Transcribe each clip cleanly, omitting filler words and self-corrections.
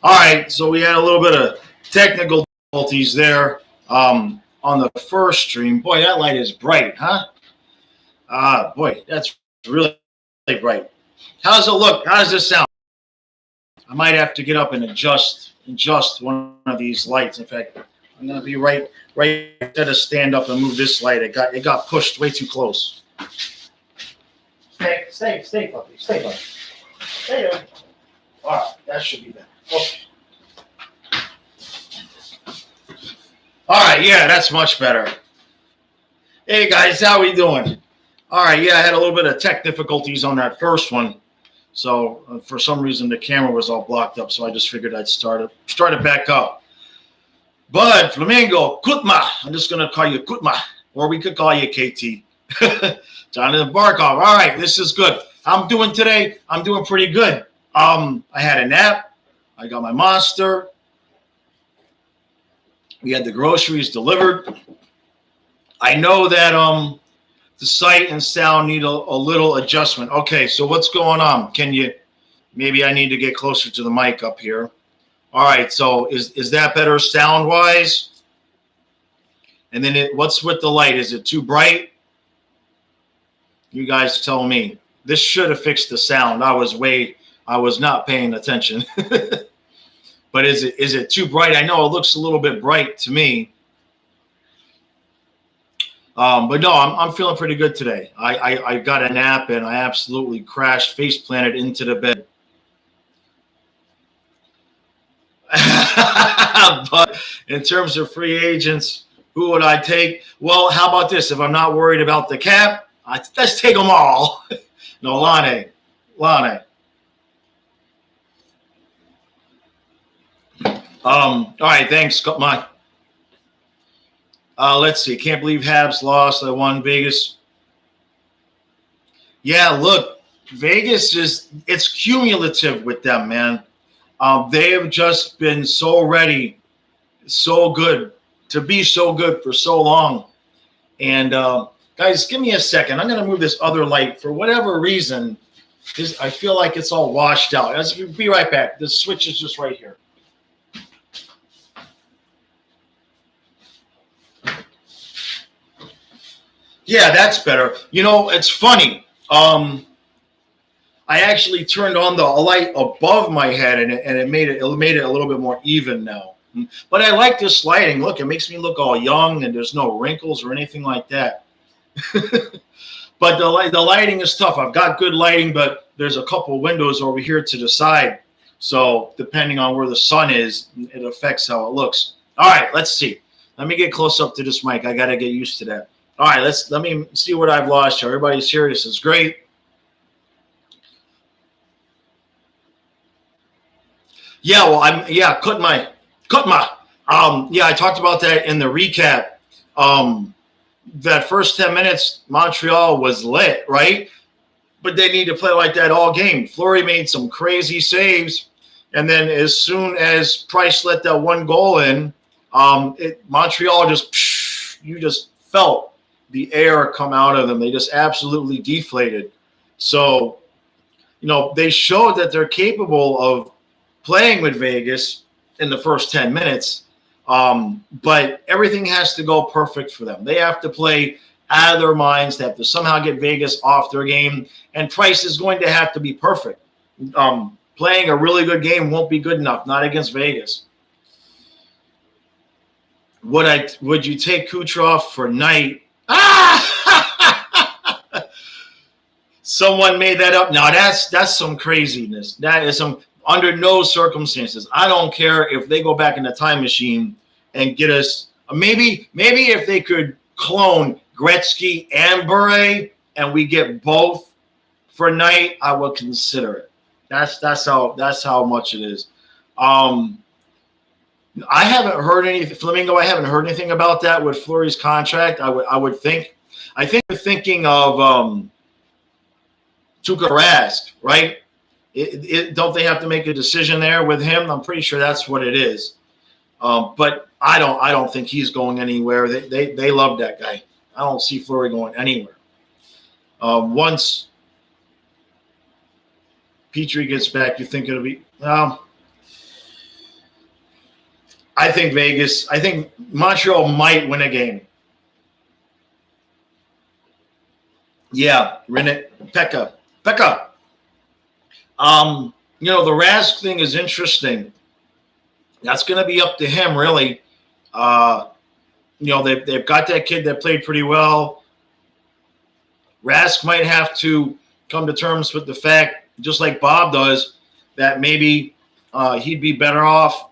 All right, so we had a little bit of technical difficulties there on the first stream. Boy, that light is bright, huh? Boy, that's really, really bright. How does it look? How does this sound? I might have to get up and adjust one of these lights. In fact, I'm gonna be right instead of stand up and move this light. It got pushed way too close. Stay, puppy. Stay there. All right, that should be better. Okay. All right, yeah, that's much better. Hey guys, how we doing? All right, yeah, I had a little bit of tech difficulties on that first one. So for some reason the camera was all blocked up, so I just figured I'd start it back up. Bud, Flamingo, Kutma. I'm just gonna call you Kutma, or we could call you KT. Jonathan Barkov. All right, this is good. I'm doing pretty good. I had a nap. I got my monster. We had the groceries delivered. I know that the sight and sound need a little adjustment. Okay, so what's going on? Maybe I need to get closer to the mic up here. All right, so is that better sound-wise? And then what's with the light? Is it too bright? You guys tell me. This should have fixed the sound. I was not paying attention. But is it too bright? I know it looks a little bit bright to me. But no, I'm feeling pretty good today. I got a nap and I absolutely crashed, face planted into the bed. But in terms of free agents, who would I take? Well, how about this? If I'm not worried about the cap, let's take them all. No, Lane. All right, thanks, Mike. Let's see. Can't believe Habs lost. I won Vegas. Yeah, look, Vegas it's cumulative with them, man. They have just been so ready, so good to be so good for so long. And guys, give me a second. I'm going to move this other light for whatever reason. I feel like it's all washed out. Let's be right back. The switch is just right here. Yeah, that's better. You know, it's funny. I actually turned on the light above my head, and it made it a little bit more even now. But I like this lighting. Look, it makes me look all young, and there's no wrinkles or anything like that. But the lighting is tough. I've got good lighting, but there's a couple windows over here to the side. So depending on where the sun is, it affects how it looks. All right, let's see. Let me get close up to this mic. I got to get used to that. All right, let me see what I've lost here. Everybody's here. This is great. Yeah, well, Kutma. Yeah, I talked about that in the recap. That first 10 minutes, Montreal was lit, right? But they need to play like that all game. Fleury made some crazy saves, and then as soon as Price let that one goal in, Montreal you just felt the air come out of them. They just absolutely deflated. So, you know, they showed that they're capable of playing with Vegas in the first 10 minutes. But everything has to go perfect for them. They have to play out of their minds. They have to somehow get Vegas off their game. And Price is going to have to be perfect. Playing a really good game won't be good enough, not against Vegas. Would you take Kucherov for Knight? Someone made that up. Now that's some craziness. That is some under no circumstances. I don't care if they go back in the time machine and get us maybe if they could clone Gretzky and Bure and we get both for Knight, I would consider it. That's how much it is. I haven't heard anything, Flamingo. I haven't heard anything about that with Fleury's contract. I think they're thinking of Tuukka Rask, right? Don't they have to make a decision there with him? I'm pretty sure that's what it is. But I don't think he's going anywhere. They love that guy. I don't see Fleury going anywhere. Once Petrie gets back, you think it'll be I think Vegas. I think Montreal might win a game. Yeah, Rene Pekka. Pekka. The Rask thing is interesting. That's going to be up to him, really. They've got that kid that played pretty well. Rask might have to come to terms with the fact, just like Bob does, that maybe he'd be better off,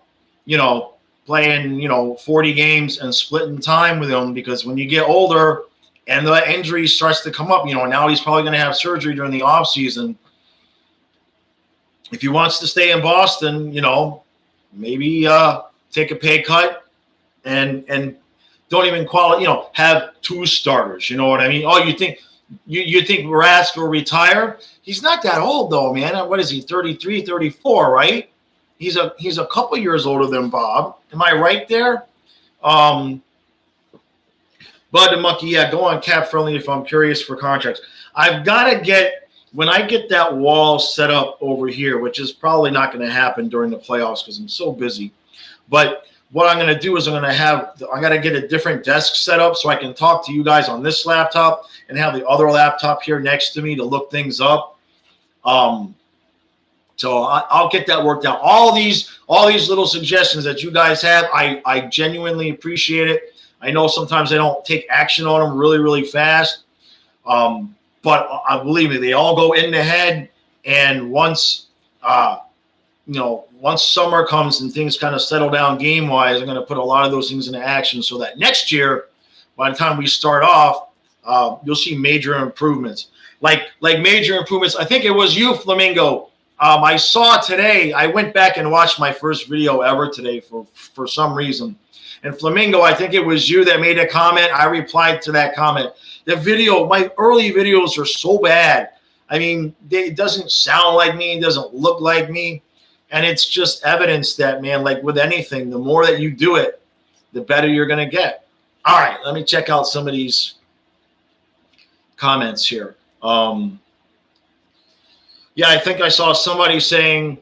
playing, 40 games and splitting time with him, because when you get older and the injury starts to come up, now he's probably going to have surgery during the offseason. If he wants to stay in Boston, maybe take a pay cut and don't even have two starters. You know what I mean? Oh, you think Rask will retire? He's not that old though, man. What is he? 33, 34, right? He's a couple years older than Bob. Am I right there? Bud the Monkey, yeah, go on Cap Friendly if I'm curious for contracts. I've got to get, when I get that wall set up over here, which is probably not going to happen during the playoffs because I'm so busy. But what I'm going to do is I got to get a different desk set up so I can talk to you guys on this laptop and have the other laptop here next to me to look things up. So I'll get that worked out. All these little suggestions that you guys have, I genuinely appreciate it. I know sometimes I don't take action on them really, really fast. But believe me, they all go in the head. And once summer comes and things kind of settle down game-wise, I'm going to put a lot of those things into action so that next year, by the time we start off, you'll see major improvements. Like major improvements. I think it was you, Flamingo. I saw today, I went back and watched my first video ever today for some reason. And Flamingo, I think it was you that made a comment. I replied to that comment. The video, my early videos are so bad. I mean, it doesn't sound like me. It doesn't look like me. And it's just evidence that, man, like with anything, the more that you do it, the better you're going to get. All right, let me check out some of these comments here. Yeah, I think I saw somebody saying,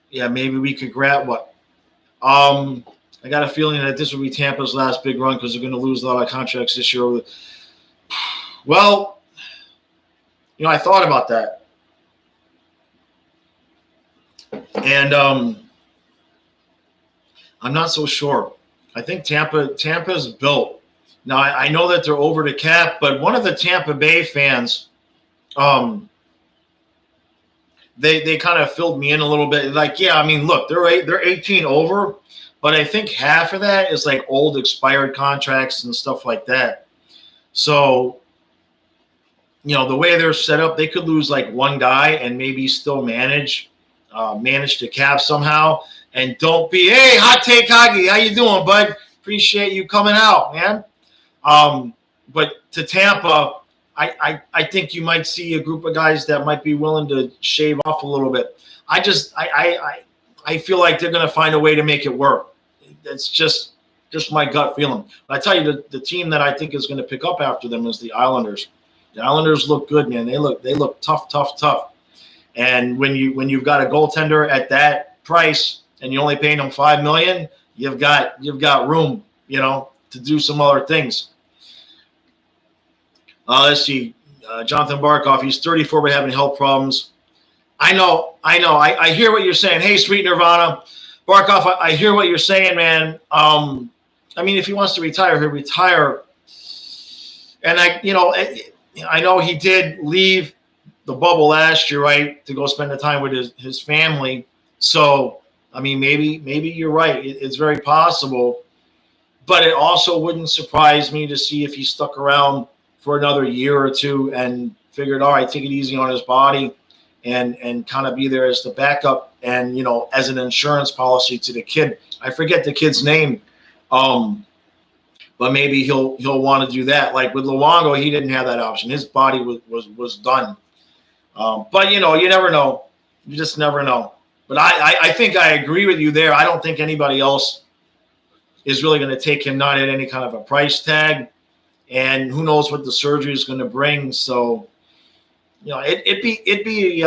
yeah, maybe we could grab what? I got a feeling that this will be Tampa's last big run because they're going to lose a lot of contracts this year. Well, I thought about that. And I'm not so sure. I think Tampa's built. Now, I know that they're over the cap, but one of the Tampa Bay fans, they kind of filled me in a little bit. Like, yeah, I mean, look, they're 18 over, but I think half of that is like old expired contracts and stuff like that. So, the way they're set up, they could lose like one guy and maybe still manage the cap somehow. And don't be, hey, Hot Take Hoggy, how you doing, bud? Appreciate you coming out, man. But to Tampa, I think you might see a group of guys that might be willing to shave off a little bit. I feel like they're going to find a way to make it work. It's just my gut feeling. But I tell you, the team that I think is going to pick up after them is the Islanders. The Islanders look good, man. They look tough. And when you've got a goaltender at that price and you only paying them $5 million, you've got room, to do some other things. Let's see. Jonathan Barkoff, he's 34 but having health problems. I know. I hear what you're saying. Hey, Sweet Nirvana. Barkoff, I hear what you're saying, man. I mean, if he wants to retire, he'll retire. And I know he did leave the bubble last year, right, to go spend the time with his family. So, I mean, maybe you're right. It's very possible. But it also wouldn't surprise me to see if he stuck around for another year or two and figured, all right, take it easy on his body and kind of be there as the backup and, as an insurance policy to the kid. I forget the kid's name, but maybe he'll want to do that. Like with Luongo, he didn't have that option. His body was done. But, you never know. You just never know. But I think I agree with you there. I don't think anybody else is really going to take him not at any kind of a price tag. And who knows what the surgery is going to bring. So It'd be.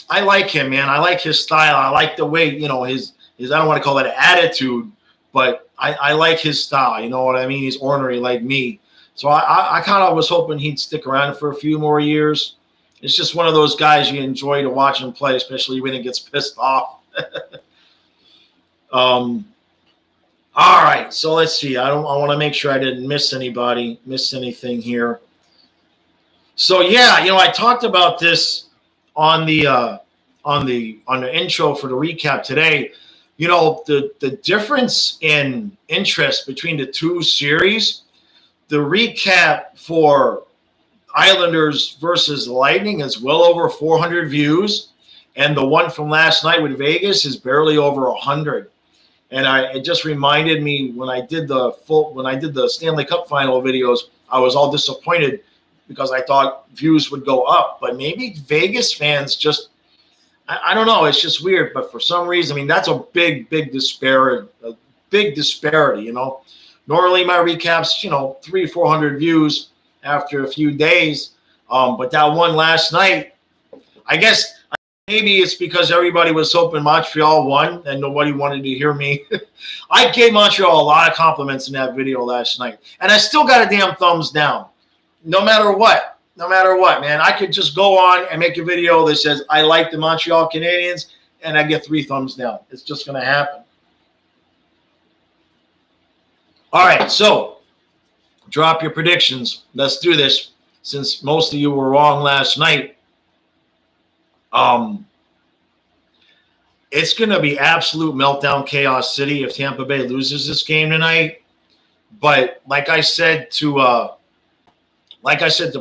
I like him, man. I like his style. I like the way, his. I don't want to call it an attitude, but I like his style. You know what I mean? He's ornery like me. So I kind of was hoping he'd stick around for a few more years. It's just one of those guys you enjoy to watch him play, especially when he gets pissed off. All right, so let's see. I want to make sure I didn't miss anything here. So yeah, I talked about this on the intro for the recap today. The difference in interest between the two series. The recap for Islanders versus Lightning is well over 400 views, and the one from last night with Vegas is barely over 100. And it just reminded me when I did the Stanley Cup final videos, I was all disappointed because I thought views would go up. But maybe Vegas fans just, I don't know, it's just weird. But for some reason, I mean, that's a big disparity. Normally my recaps, 300-400 views after a few days. But that one last night, I guess maybe it's because everybody was hoping Montreal won and nobody wanted to hear me. I gave Montreal a lot of compliments in that video last night. And I still got a damn thumbs down. No matter what, man. I could just go on and make a video that says, I like the Montreal Canadiens, and I get 3 thumbs down. It's just going to happen. All right, so drop your predictions. Let's do this since most of you were wrong last night. It's going to be absolute meltdown chaos city if Tampa Bay loses this game tonight. But like I said to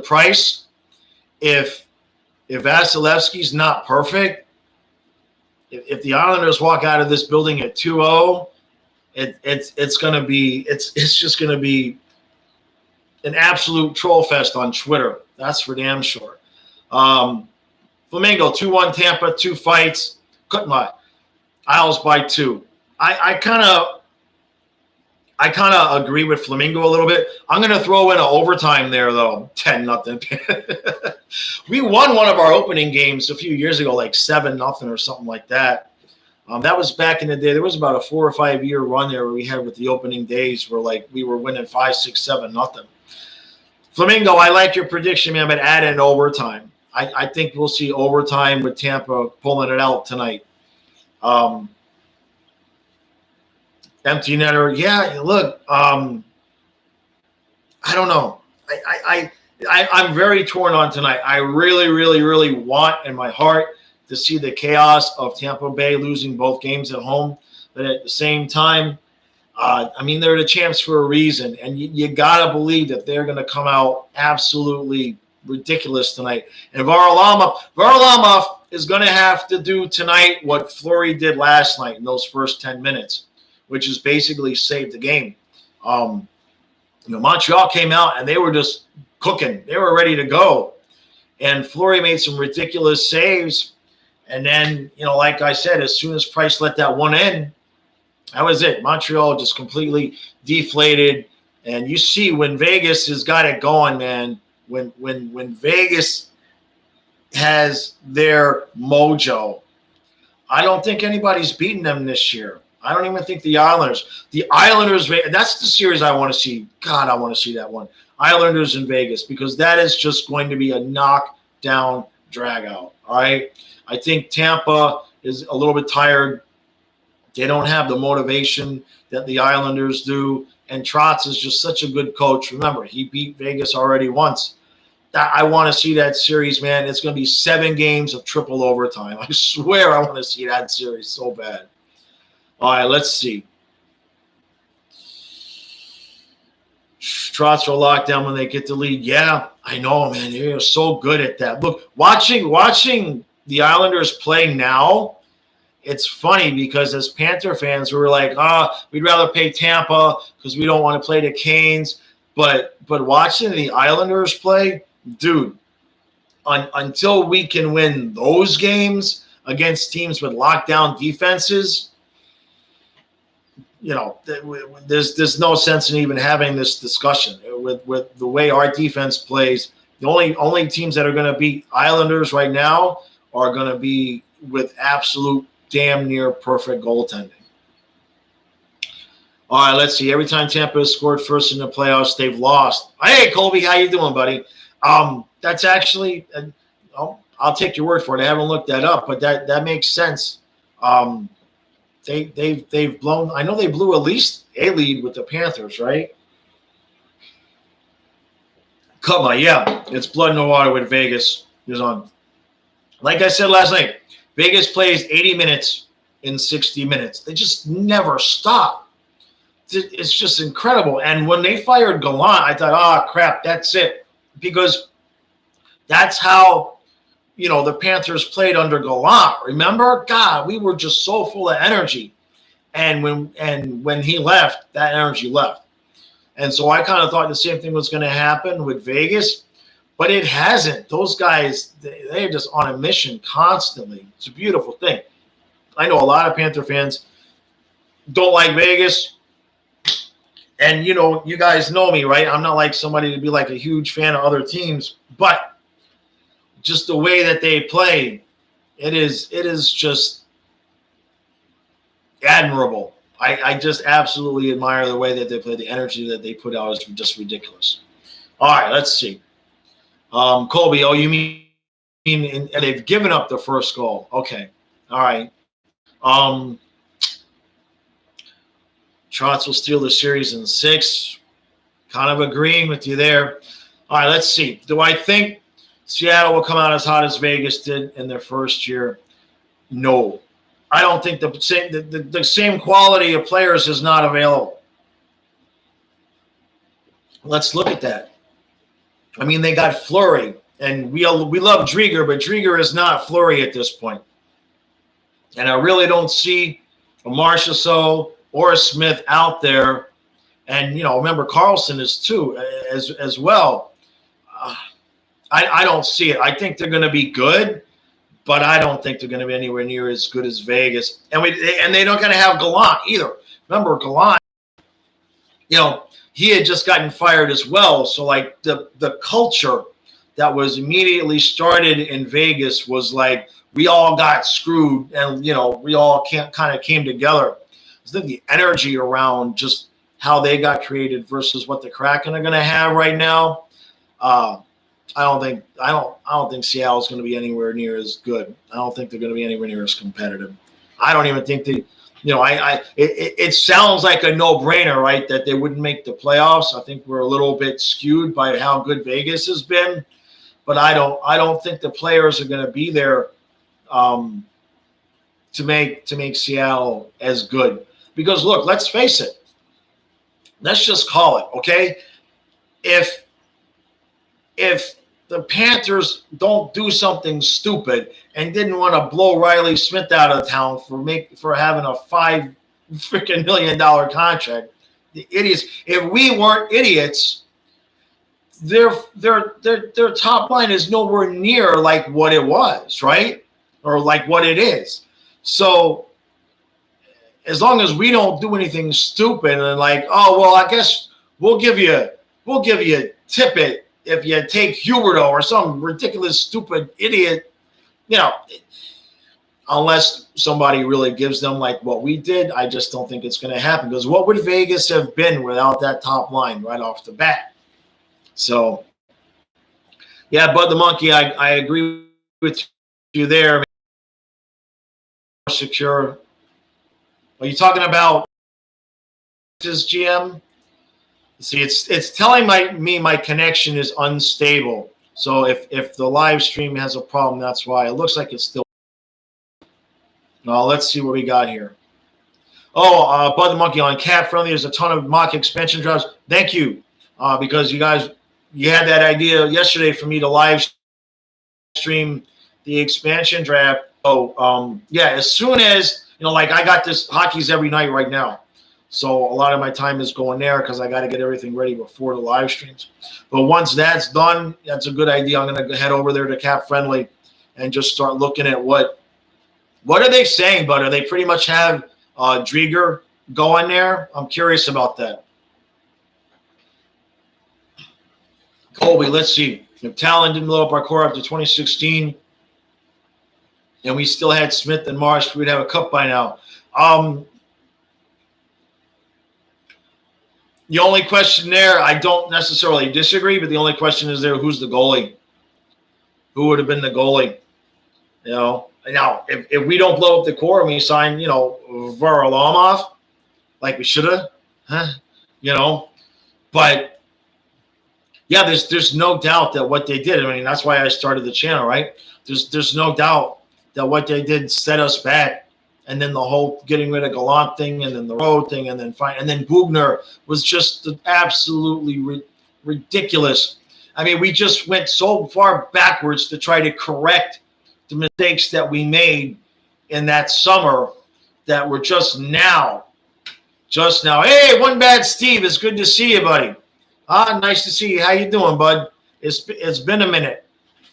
Price, if Vasilevsky's not perfect, if the Islanders walk out of this building at 2-0, it's just going to be an absolute troll fest on Twitter. That's for damn sure. Flamingo 2-1 Tampa, 2 fights. Kutma, Isles by 2. I kind of agree with Flamingo a little bit. I'm going to throw in an overtime there, though. 10-0. We won one of our opening games a few years ago, like 7-0 or something like that. That was back in the day. There was about a 4 or 5 year run there where we had with the opening days where we were winning 5, 6, 7-0. Flamingo, I like your prediction, man, but add in overtime. I think we'll see overtime with Tampa pulling it out tonight. Empty netter. Yeah, look, I don't know. I'm very torn on tonight. I really, really, really want in my heart to see the chaos of Tampa Bay losing both games at home. But at the same time, they're the champs for a reason. And you got to believe that they're going to come out absolutely ridiculous tonight. And Varlamov is going to have to do tonight what Fleury did last night in those first 10 minutes, which is basically save the game. Montreal came out and they were just cooking. They were ready to go. And Fleury made some ridiculous saves. And then, like I said, as soon as Price let that one in, that was it. Montreal just completely deflated. And you see when Vegas has got it going, man, when Vegas has their mojo, I don't think anybody's beaten them this year. I don't even think the Islanders, that's the series I want to see. God, I want to see that one. Islanders in Vegas, because that is just going to be a knockdown drag out. All right. I think Tampa is a little bit tired. They don't have the motivation that the Islanders do. And Trotz is just such a good coach. Remember, he beat Vegas already once. I want to see that series, man. It's going to be 7 games of triple overtime. I swear I want to see that series so bad. All right, let's see. Trotz will lock down when they get the lead. Yeah, I know, man. They're so good at that. Look, watching the Islanders play now, it's funny because as Panther fans, we were like, we'd rather play Tampa because we don't want to play the Canes. But watching the Islanders play, dude, until we can win those games against teams with lockdown defenses, there's no sense in even having this discussion with the way our defense plays The only teams that are going to beat Islanders right now are going to be with absolute damn near perfect goaltending. All right, let's see. Every time Tampa has scored first in the playoffs, they've lost. Hey, Colby, how you doing, buddy? That's actually, I'll take your word for it. I haven't looked that up, but that makes sense. They've blown. I know they blew at least a lead with the Panthers, right? Come on, yeah, it's blood no water with Vegas. Is on. Like I said last night, Vegas plays 80 minutes in 60 minutes. They just never stop. It's just incredible. And when they fired Gallant, I thought, oh, crap, that's it. Because that's how, the Panthers played under Gallant. Remember? God, we were just so full of energy. And when he left, that energy left. And so I kind of thought the same thing was going to happen with Vegas. But it hasn't. Those guys, they're just on a mission constantly. It's a beautiful thing. I know a lot of Panther fans don't like Vegas. And, you guys know me, right? I'm not like somebody to be like a huge fan of other teams. But just the way that they play, it is just admirable. I just absolutely admire the way that they play. The energy that they put out is just ridiculous. All right, let's see. Colby, you mean and they've given up the first goal. Okay. All right. Trotz will steal the series in 6. Kind of agreeing with you there. All right, let's see. Do I think Seattle will come out as hot as Vegas did in their first year? No. I don't think the same quality of players is not available. Let's look at that. I mean, they got Fleury, and we love Drieger, but Drieger is not Fleury at this point. And I really don't see a Marchessault or a Smith out there. And, remember, Carlson is too, as well. I don't see it. I think they're going to be good, but I don't think they're going to be anywhere near as good as Vegas. And they're not going to have Gallant either. Remember, Gallant, he had just gotten fired as well. So, like, the culture that was immediately started in Vegas was like, we all got screwed and, we all kind of came together. I think the energy around just how they got created versus what the Kraken are going to have right now, I don't think Seattle's going to be anywhere near as good. I don't think they're going to be anywhere near as competitive. I don't even think it sounds like a no-brainer, right, that they wouldn't make the playoffs. I think we're a little bit skewed by how good Vegas has been, but I don't think the players are going to be there to make Seattle as good. Because look, let's face it. Let's just call it, okay? If the Panthers don't do something stupid and didn't want to blow Riley Smith out of town for having a $5 million contract, the idiots. If we weren't idiots, their top line is nowhere near like what it was, right? Or like what it is. So as long as we don't do anything stupid and like, oh well, I guess we'll give you a tippet if you take Huberto or some ridiculous, stupid idiot, unless somebody really gives them like what we did, I just don't think it's going to happen. Because what would Vegas have been without that top line right off the bat? So, yeah, Bud the Monkey, I agree with you there. More secure. Are you talking about his GM? See, it's telling me my connection is unstable. So if the live stream has a problem, that's why. It looks like it's still. Now let's see what we got here. Oh, Bud the Monkey on Cat Friendly. There's a ton of mock expansion drafts. Thank you, because you had that idea yesterday for me to live stream the expansion draft. Oh, yeah, as soon as like I got this hockey's every night right now. So a lot of my time is going there because I got to get everything ready before the live streams. But once that's done, that's a good idea. I'm going to head over there to Cap Friendly and just start looking at what are they saying, Bud? Are they pretty much have Drieger going there? I'm curious about that. Colby, let's see. If Talon didn't blow up our core after 2016 and we still had Smith and Marsh, we'd have a cup by now. The only question there, I don't necessarily disagree, but the only question is there, who's the goalie? Who would have been the goalie? You know, now if we don't blow up the core and we sign, you know, Varlamov like we should have, you know, but yeah, there's no doubt that what they did. I mean, that's why I started the channel, right? There's no doubt that what they did set us back, and then the whole getting rid of Gallant thing, and then the road thing, and then Bugner was just absolutely ridiculous. I mean, we just went so far backwards to try to correct the mistakes that we made in that summer that we're just now. Hey, One Bad Steve, it's good to see you, buddy. Nice to see you. How you doing, bud? It's been a minute.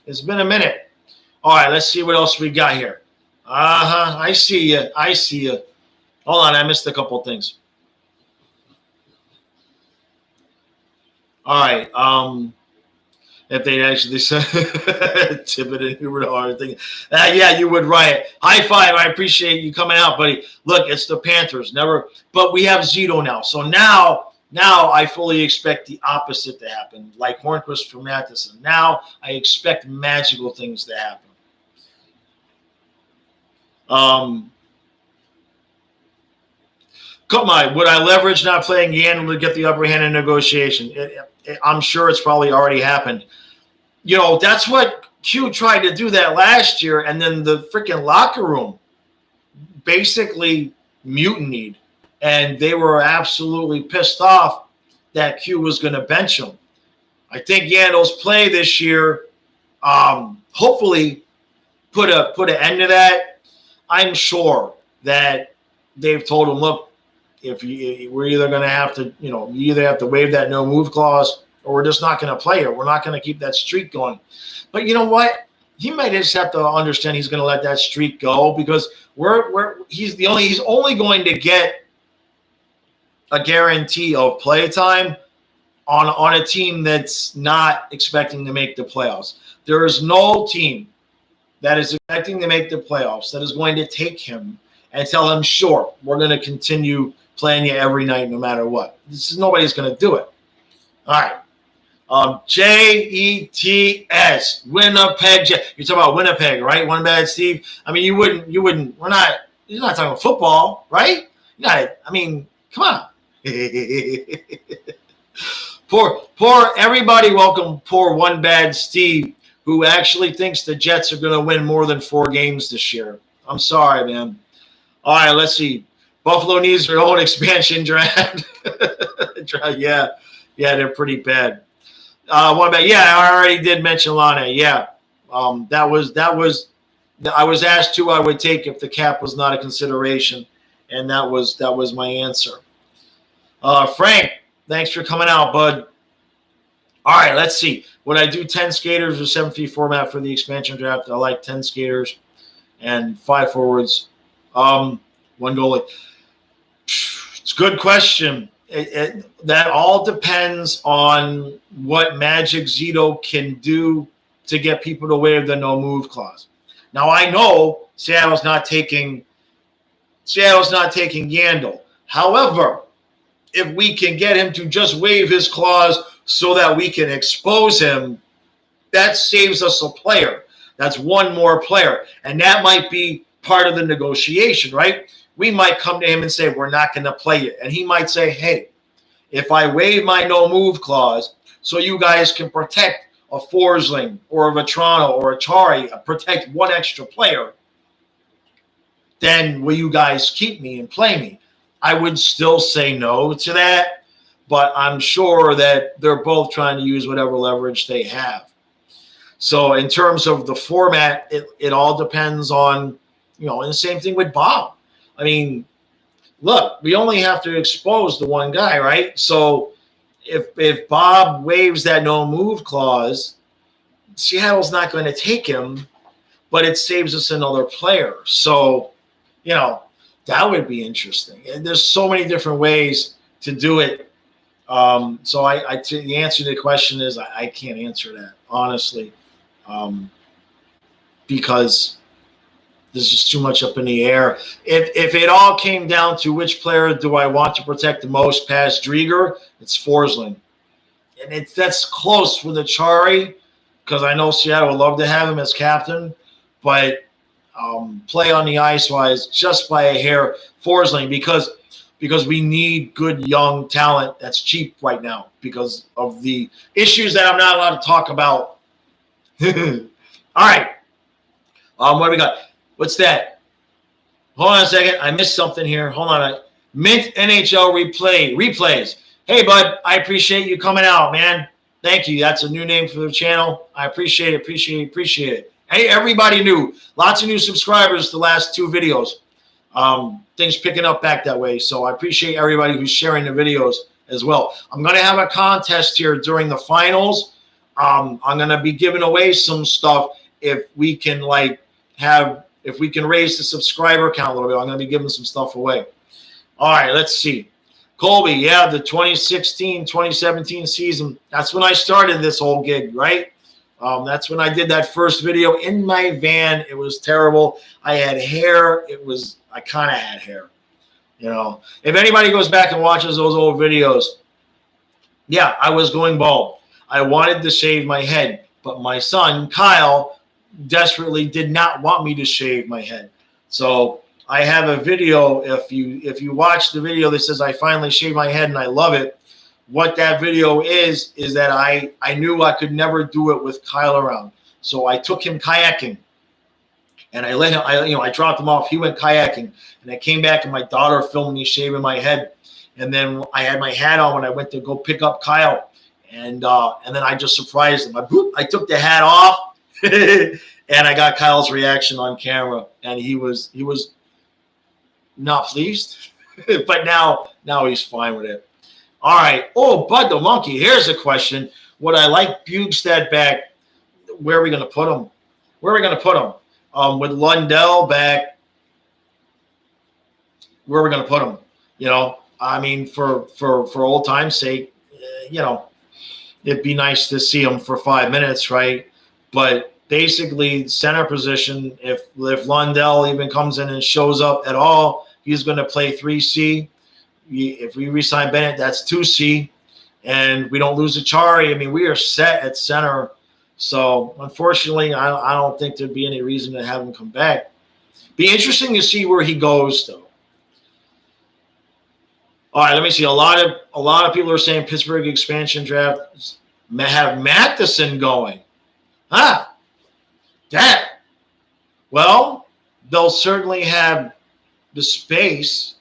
It's been a minute. All right, let's see what else we got here. I see you. I see you. Hold on, I missed a couple things. All right. If they actually said Tippett and Hubert are thinking, yeah, you would riot. High five. I appreciate you coming out, buddy. Look, it's the Panthers. But we have Zito now. So now I fully expect the opposite to happen, like Hornquist for Matheson. Now I expect magical things to happen. Come on, would I leverage not playing Yandel to get the upper hand in negotiation? I'm sure it's probably already happened. You know, that's what Q tried to do that last year, and then the freaking locker room basically mutinied, and they were absolutely pissed off that Q was going to bench him. I think Yandel's play this year hopefully put an end to that. I'm sure that they've told him, look, we're either going to have to, you know, you either have to waive that no move clause, or we're just not going to play it. We're not going to keep that streak going. But you know what? He might just have to understand he's going to let that streak go, because he's only going to get a guarantee of play time on a team that's not expecting to make the playoffs. There is no team that is expecting to make the playoffs that is going to take him and tell him, sure, we're going to continue playing you every night no matter what. Nobody's going to do it. All right. JETS, Winnipeg. You're talking about Winnipeg, right? One Bad Steve. I mean, you wouldn't, you're not talking about football, right? I mean, come on. Poor everybody welcome poor One Bad Steve, who actually thinks the Jets are going to win more than 4 games this year. I'm sorry, man. All right, let's see. Buffalo needs their own expansion draft. Yeah, they're pretty bad. One bad. Yeah, I already did mention Lane. Yeah, that was. I was asked who I would take if the cap was not a consideration, and that was my answer. Frank, thanks for coming out, bud. All right, let's see. Would I do 10 skaters or 7-feet format for the expansion draft? I like 10 skaters and 5 forwards. 1 goalie. It's a good question. That all depends on what Magic Zito can do to get people to waive the no move clause. Now I know Seattle's not taking Yandel. However, if we can get him to just waive his clause so that we can expose him, that saves us a player. That's 1 more player. And that might be part of the negotiation, right? We might come to him and say, we're not going to play it. And he might say, hey, if I waive my no move clause so you guys can protect a Forsling or a Vetrano or a Chari, protect 1 extra player, then will you guys keep me and play me? I would still say no to that, but I'm sure that they're both trying to use whatever leverage they have. So in terms of the format, it all depends on, you know, and the same thing with Bob. I mean, look, we only have to expose the 1 guy, right? So if Bob waives that no move clause, Seattle's not going to take him, but it saves us another player. So, you know, that would be interesting. And there's so many different ways to do it. So the answer to the question is I can't answer that, honestly, because there's just too much up in the air. If it all came down to which player do I want to protect the most past Drieger, it's Forsling. And that's close with Achari, because I know Seattle would love to have him as captain, but play on the ice-wise, just by a hair, Forsling, because we need good young talent that's cheap right now because of the issues that I'm not allowed to talk about. All right. What do we got? What's that? Hold on a second. I missed something here. Hold on. Mint NHL replays. Hey, bud, I appreciate you coming out, man. Thank you. That's a new name for the channel. I appreciate it. Hey, everybody new. Lots of new subscribers the last 2 videos. Things picking up back that way. So I appreciate everybody who's sharing the videos as well. I'm going to have a contest here during the finals. I'm going to be giving away some stuff if we can if we can raise the subscriber count a little bit. I'm going to be giving some stuff away. All right, let's see. Colby, yeah, the 2016-2017 season. That's when I started this whole gig, right? That's when I did that first video in my van. It was terrible. I had hair. I kind of had hair. You know, if anybody goes back and watches those old videos, yeah, I was going bald. I wanted to shave my head, but my son, Kyle, desperately did not want me to shave my head. So I have a video. If you watch the video that says I finally shaved my head and I love it, what that video is that I knew I could never do it with Kyle around. So I took him kayaking and I let him, I dropped him off. He went kayaking and I came back and my daughter filmed me shaving my head. And then I had my hat on when I went to go pick up Kyle. And then I just surprised him. I took the hat off and I got Kyle's reaction on camera. And he was not pleased, but now he's fine with it. All right. Oh, Bud the Monkey. Here's a question. Would I like Bugstad back? Where are we going to put him? With Lundell back, where are we going to put him? You know, I mean, for old time's sake, you know, it'd be nice to see him for 5 minutes, right? But basically, center position, if Lundell even comes in and shows up at all, he's going to play 3C. If we re-sign Bennett, that's 2C. And we don't lose Achari. I mean, we are set at center. So, unfortunately, I don't think there'd be any reason to have him come back. Be interesting to see where he goes, though. All right, let me see. A lot of people are saying Pittsburgh expansion draft have Matheson going. Well, they'll certainly have the space.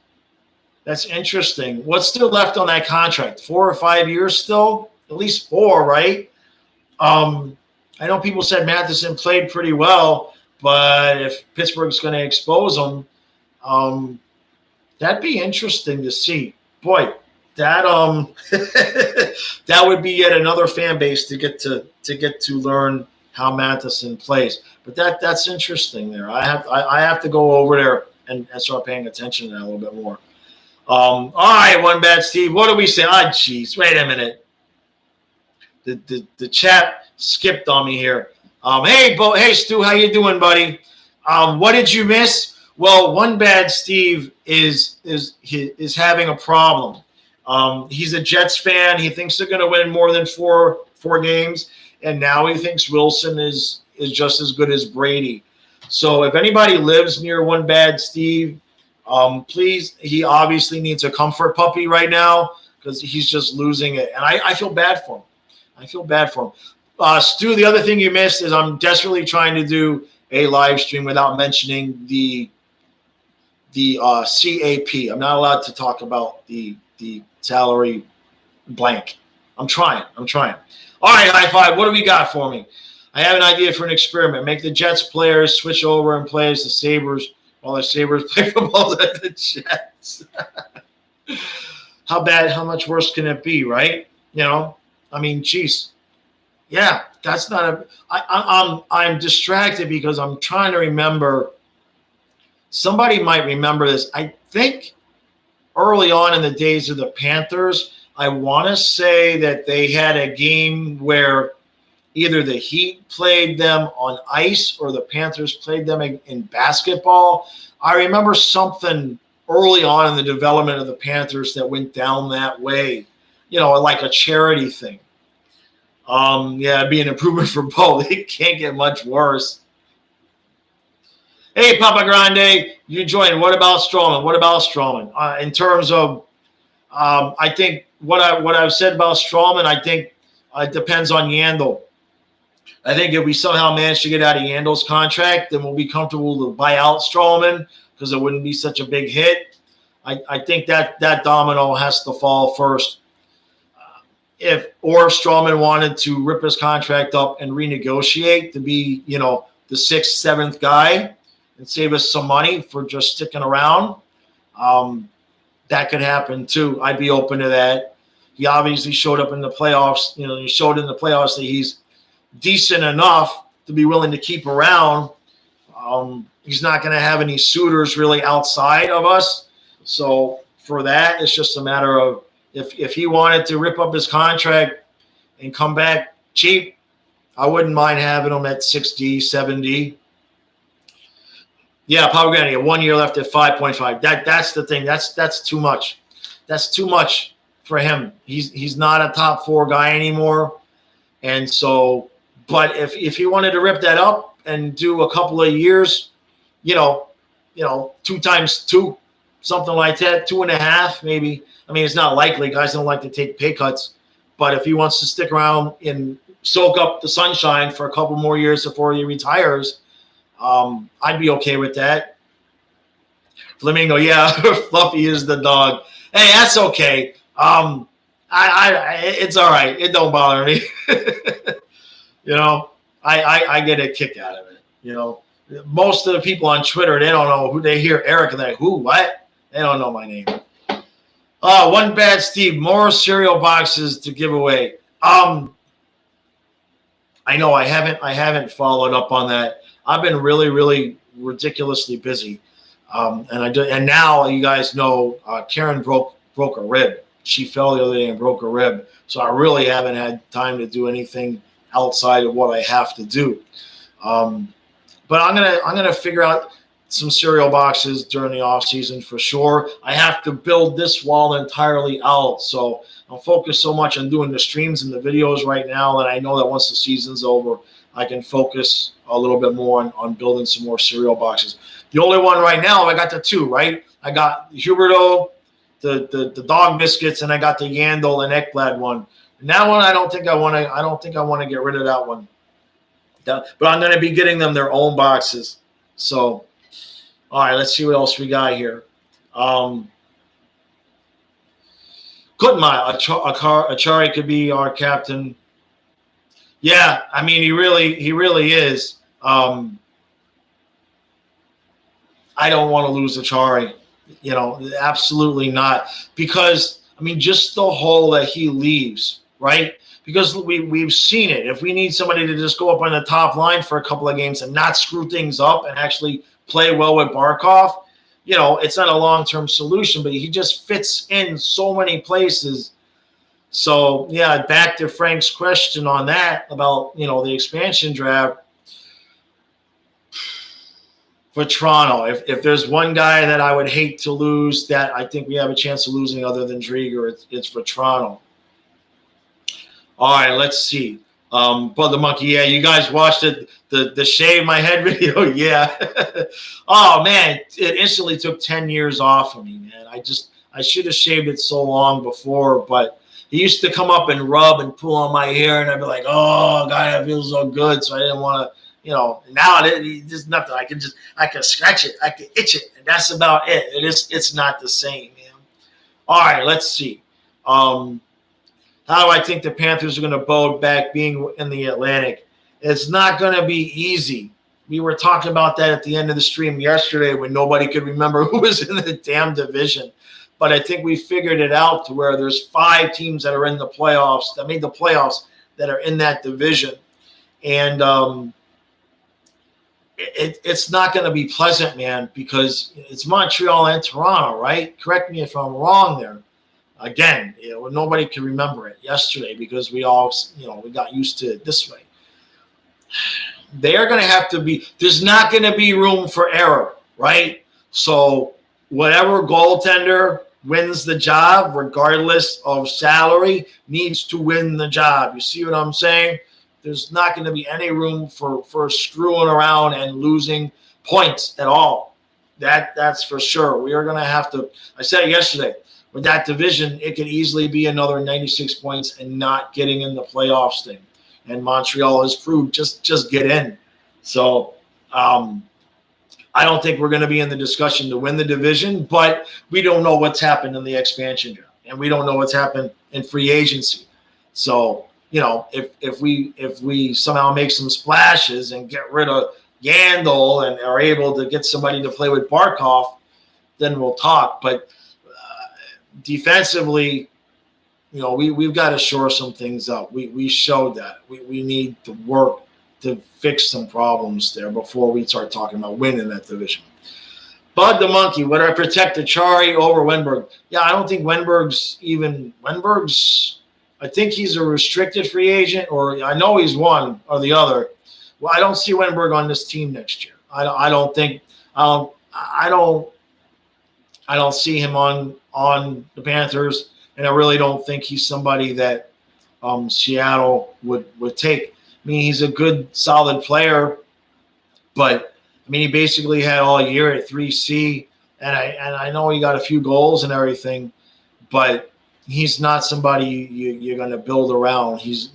That's interesting. What's still left on that contract? 4 or 5 years still? At least 4, right? I know people said Matheson played pretty well, but if Pittsburgh's going to expose him, that'd be interesting to see. Boy, that that would be yet another fan base to get to learn how Matheson plays. But that's interesting there. I have to go over there and start paying attention to that a little bit more. All right, One Bad Steve. What do we say? Jeez, wait a minute. The chat skipped on me here. Hey Stu, how you doing, buddy? What did you miss? Well, One Bad Steve is having a problem. He's a Jets fan. He thinks they're going to win more than four games, and now he thinks Wilson is just as good as Brady. So if anybody lives near One Bad Steve, please, he obviously needs a comfort puppy right now because he's just losing it, and I feel bad for him. Stu, the other thing you missed is I'm desperately trying to do a live stream without mentioning the CAP. I'm not allowed to talk about the salary blank. I'm trying. All right, high five. What do we got for me? I have an idea for an experiment. Make the Jets players switch over and play as the Sabres while the Sabres play football at the Jets. How much worse can it be, right? You know, I mean, geez. Yeah, that's not I'm distracted because I'm trying to remember. Somebody might remember this. I think early on in the days of the Panthers, I want to say that they had a game where either the Heat played them on ice or the Panthers played them in basketball. I remember something early on in the development of the Panthers that went down that way, like a charity thing. Yeah, it'd be an improvement for both. It can't get much worse. Hey, Papa Grande, you joined. What about Strowman? In terms of, I think what I've said about Strowman, I think it depends on Yandel. I think if we somehow manage to get out of Yandel's contract, then we'll be comfortable to buy out Strowman because it wouldn't be such a big hit. I think that domino has to fall first. If Strowman wanted to rip his contract up and renegotiate to be, the 6th, 7th guy and save us some money for just sticking around, that could happen too. I'd be open to that. He obviously showed up in the playoffs. He showed in the playoffs that he's decent enough to be willing to keep around. He's not going to have any suitors really outside of us. So for that, it's just a matter of if he wanted to rip up his contract and come back cheap, I wouldn't mind having him at 6D, 7D. Yeah, Papa Granny, 1 year left at 5.5. That's the thing. That's too much. That's too much for him. He's not a top 4 guy anymore. And so, but if he wanted to rip that up and do a couple of years, 2 times 2, something like that, 2.5 maybe. I mean, it's not likely. Guys don't like to take pay cuts. But if he wants to stick around and soak up the sunshine for a couple more years before he retires, I'd be okay with that. Flamingo, yeah, Fluffy is the dog. Hey, that's okay. It's all right. It don't bother me. I get a kick out of it. Most of the people on Twitter, they don't know who. They hear Eric and they're like, who, what? They don't know my name. One bad Steve, more cereal boxes to give away. I know I haven't followed up on that. I've been really, really ridiculously busy. And now you guys know Karen broke a rib. She fell the other day and broke a rib. So I really haven't had time to do anything outside of what I have to do. But I'm gonna figure out some cereal boxes during the off season for sure. I have to build this wall entirely out. So I'm focused so much on doing the streams and the videos right now that I know that once the season's over, I can focus a little bit more on building some more cereal boxes. The only one right now, I got the 2, right? I got Huberto, the dog biscuits, and I got the Yandel and Ekblad one. And that one, I don't think I want to get rid of that one. But I'm going to be getting them their own boxes. So, all right, let's see what else we got here. Kutma, Achari could be our captain. Yeah, I mean, he really is. I don't want to lose Achari. Absolutely not. Because, I mean, just the hole that he leaves, right? Because we've seen it. If we need somebody to just go up on the top line for a couple of games and not screw things up and actually play well with Barkov, it's not a long-term solution, but he just fits in so many places. So, yeah, back to Frank's question on that about, the expansion draft. For Toronto, if there's one guy that I would hate to lose that I think we have a chance of losing other than Drieger, it's for Toronto. All right, let's see. Brother Monkey, yeah, you guys watched the shave my head video? Yeah. Oh, man, it instantly took 10 years off of me, man. I should have shaved it so long before, but he used to come up and rub and pull on my hair, and I'd be like, oh, God, that feels so good, so I didn't want to. Now there's nothing. I can scratch it. I can itch it. And that's about it. It's not the same, man. All right, let's see. How do I think the Panthers are going to bounce back being in the Atlantic? It's not going to be easy. We were talking about that at the end of the stream yesterday when nobody could remember who was in the damn division. But I think we figured it out to where there's 5 teams that are in the playoffs, that made the playoffs, that are in that division. And it's not going to be pleasant, man, because it's Montreal and Toronto, right? Correct me if I'm wrong there. Again, nobody can remember it yesterday because we all, we got used to it this way. They are going to have to be. There's not going to be room for error, right? So whatever goaltender wins the job, regardless of salary, needs to win the job. You see what I'm saying? There's not going to be any room for screwing around and losing points at all. That's for sure. We are going to have to. I said it yesterday. With that division, it could easily be another 96 points and not getting in the playoffs thing. And Montreal has proved just get in. So I don't think we're going to be in the discussion to win the division, but we don't know what's happened in the expansion draft, and we don't know what's happened in free agency. So if we somehow make some splashes and get rid of Yandel and are able to get somebody to play with Barkov, then we'll talk. But defensively, we've got to shore some things up. We showed that. We need to work to fix some problems there before we start talking about winning that division. Bud the Monkey, would I protect Achari over Wenberg? Yeah, I don't think Wenberg's, I think he's a restricted free agent, or I know he's one or the other. Well, I don't see Wenberg on this team next year. I don't see him on the Panthers, and I really don't think he's somebody that Seattle would take. I mean, he's a good, solid player, but he basically had all year at 3C, and I know he got a few goals and everything, but he's not somebody you're going to build around. He's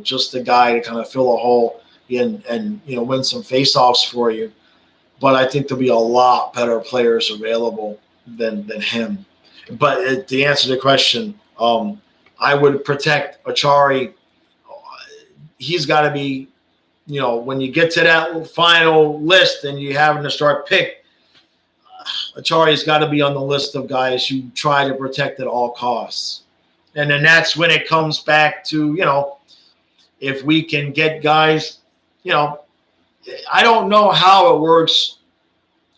just the guy to kind of fill a hole and win some faceoffs for you. But I think there'll be a lot better players available than him. But to answer the question, I would protect Achari. He's got to be, when you get to that final list and you having to start pick, Achari's got to be on the list of guys you try to protect at all costs. And then that's when it comes back to, if we can get guys, I don't know how it works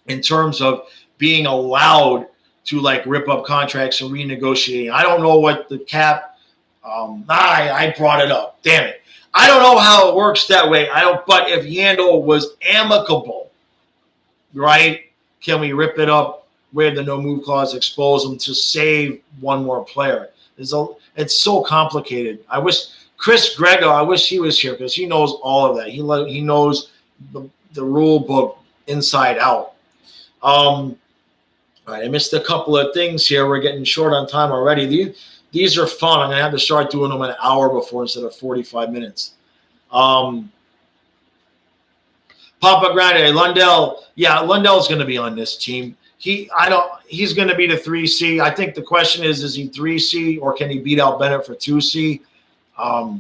in terms of being allowed to rip up contracts and renegotiating. I don't know what the cap. I brought it up. Damn it. I don't know how it works that way. But if Yandel was amicable, right? Can we rip it up where the no move clause expose them to save one more player? It's so complicated. I wish Chris Grego, I wish he was here because he knows all of that. He knows the rule book inside out. All right, I missed a couple of things here. We're getting short on time already. These are fun. I'm going to have to start doing them an hour before instead of 45 minutes. Papa Grande, Lundell. Yeah, Lundell's going to be on this team. He's going to be the 3C. I think the question is he 3C or can he beat out Bennett for 2C? I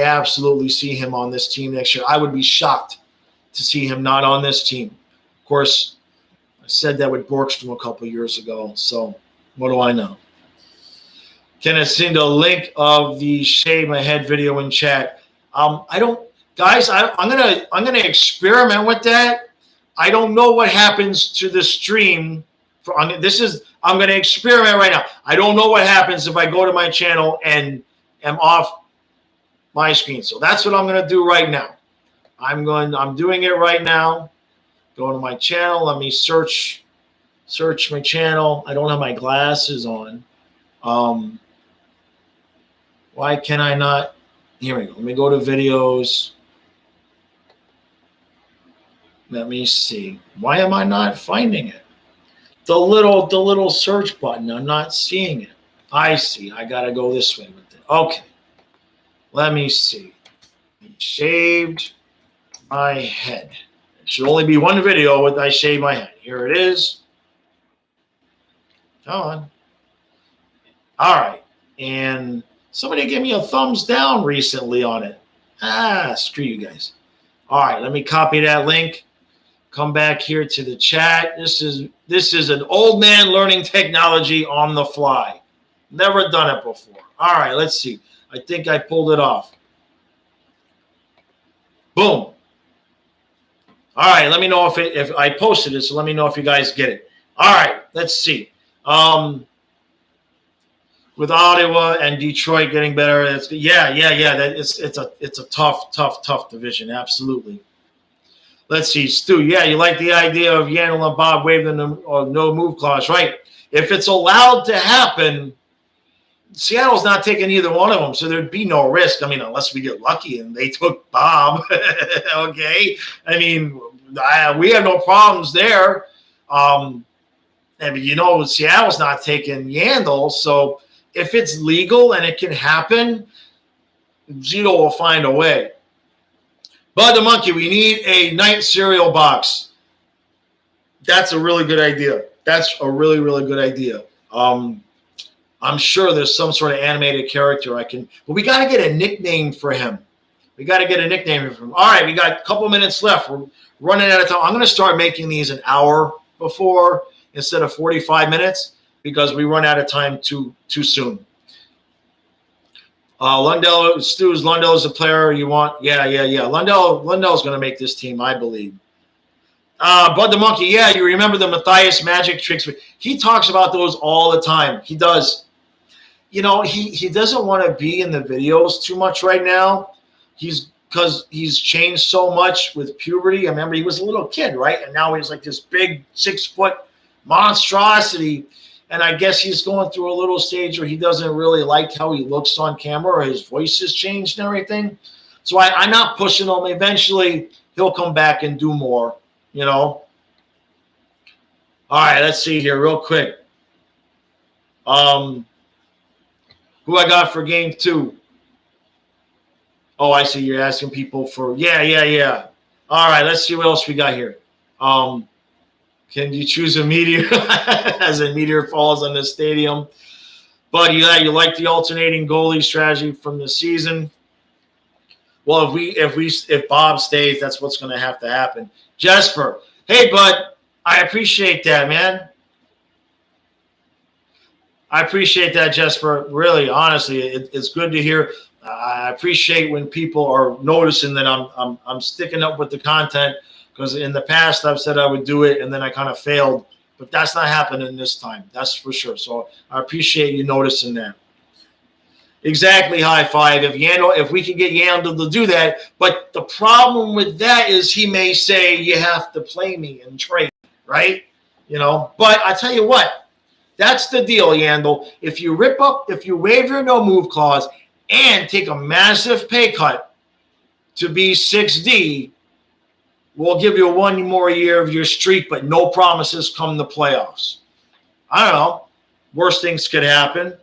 absolutely see him on this team next year. I would be shocked to see him not on this team. Of course, I said that with Borkstrom a couple of years ago, so what do I know? Can I send a link of the shave my head video in chat? I'm gonna experiment with that. I don't know what happens to the stream. I'm gonna experiment right now. I don't know what happens if I go to my channel and am off my screen. So that's what I'm gonna do right now. I'm doing it right now. Go to my channel. Let me search my channel. I don't have my glasses on. Why can I not? Here we go. Let me go to videos. Let me see. Why am I not finding it? The little search button. I'm not seeing it. I see. I gotta go this way with it. Okay. Let me see. I shaved my head. It should only be one video with I shave my head. Here it is. Come on. All right. And somebody gave me a thumbs down recently on it. Screw you guys. All right. Let me copy that link. Come back here to the chat. This is an old man learning technology on the fly. Never done it before. All right. Let's see. I think I pulled it off. Boom. All right, let me know if I posted it, so let me know if you guys get it. All right, let's see. with Ottawa and Detroit getting better. Yeah. That it's a tough division. Absolutely. Let's see, Stu. Yeah, you like the idea of Yandle and Bob waiving the no move clause, right? If it's allowed to happen, Seattle's not taking either one of them, so there'd be no risk. I mean, unless we get lucky and they took Bob. Okay, I mean, we have no problems there. I mean, Seattle's not taking Yandle, so if it's legal and it can happen, Zito will find a way. Bud the Monkey, we need a night cereal box. That's a really good idea. That's a really, really good idea. I'm sure there's some sort of animated character but we got to get a nickname for him. We got to get a nickname for him. All right, we got a couple minutes left. We're running out of time. I'm going to start making these an hour before instead of 45 minutes because we run out of time too soon. Lundell is a player you want. Yeah. Lundell's going to make this team, I believe. Bud the Monkey, yeah, you remember the Matthias magic tricks. He talks about those all the time. He does. He doesn't want to be in the videos too much right now. Because he's changed so much with puberty. I remember he was a little kid, right? And now he's like this big 6-foot monstrosity. And I guess he's going through a little stage where he doesn't really like how he looks on camera or his voice has changed and everything. So I'm not pushing him. Eventually, he'll come back and do more, All right, let's see here real quick. Who I got for game 2? Oh, I see. You're asking people for – yeah. All right, let's see what else we got here. Can you choose a meteor as a meteor falls on the stadium? But you like the alternating goalie strategy from the season. Well, if Bob stays, that's what's going to have to happen. Jesper, hey, bud, I appreciate that, man. I appreciate that, Jesper. Really, honestly, it's good to hear. I appreciate when people are noticing that I'm sticking up with the content. Because in the past, I've said I would do it, and then I kind of failed. But that's not happening this time. That's for sure. So I appreciate you noticing that. Exactly, high five. If we can get Yandle to do that. But the problem with that is he may say, you have to play me and trade, right? But I tell you what, that's the deal, Yandle. If you waive your no-move clause and take a massive pay cut to be 6D, we'll give you one more year of your streak, but no promises come the playoffs. I don't know. Worst things could happen.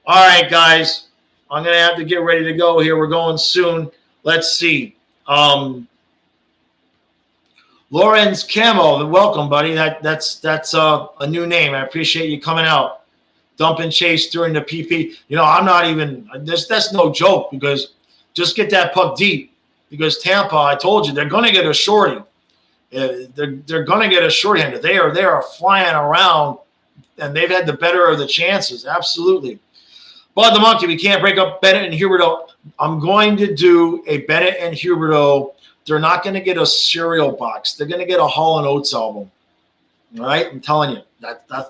All right, guys. I'm going to have to get ready to go here. We're going soon. Let's see. Lorenz Camo, welcome, buddy. That's a new name. I appreciate you coming out. Dump and chase during the PP. I'm not even – that's no joke because just get that puck deep. Because Tampa, I told you, they're going to get a shorty. They're going to get a shorthanded. They are flying around, and they've had the better of the chances. Absolutely. Bud the Monkey, we can't break up Bennett and Huberdeau. I'm going to do a Bennett and Huberdeau. They're not going to get a cereal box. They're going to get a Hall & Oates album. All right? I'm telling you.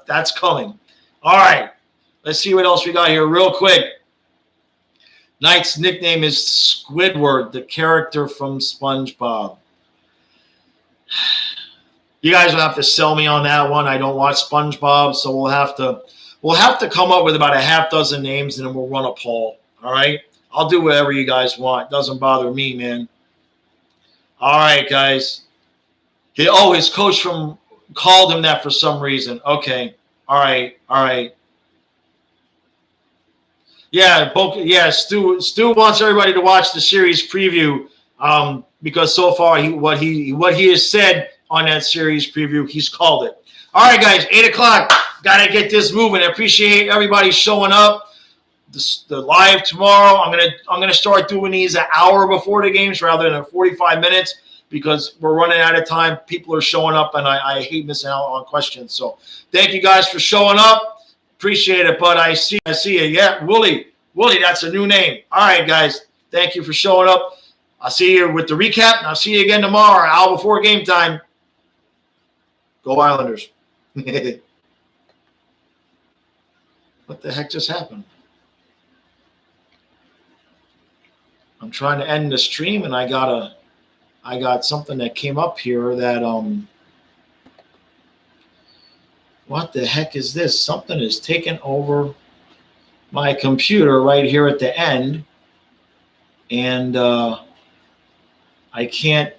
That's coming. All right. Let's see what else we got here real quick. Knight's nickname is Squidward, the character from SpongeBob. You guys will have to sell me on that one. I don't watch SpongeBob, so we'll have to come up with about a half dozen names, and then we'll run a poll. All right? I'll do whatever you guys want. Doesn't bother me, man. All right, guys. His coach called him that for some reason. Okay. All right. Yeah, Stu wants everybody to watch the series preview because so far what he has said on that series preview, he's called it. All right, guys, 8 o'clock. Got to get this moving. I appreciate everybody showing up. The live tomorrow. I'm gonna start doing these an hour before the games rather than 45 minutes because we're running out of time. People are showing up, and I hate missing out on questions. So thank you guys for showing up. Appreciate it, bud. I see you. Yeah, Wooly, that's a new name. All right, guys. Thank you for showing up. I'll see you with the recap, and I'll see you again tomorrow, an hour before game time. Go Islanders. What the heck just happened? I'm trying to end the stream, and I got something that came up here that what the heck is this? Something is taking over my computer right here at the end, and I can't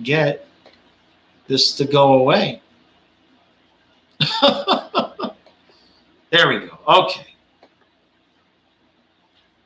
get this to go away. There we go. Okay.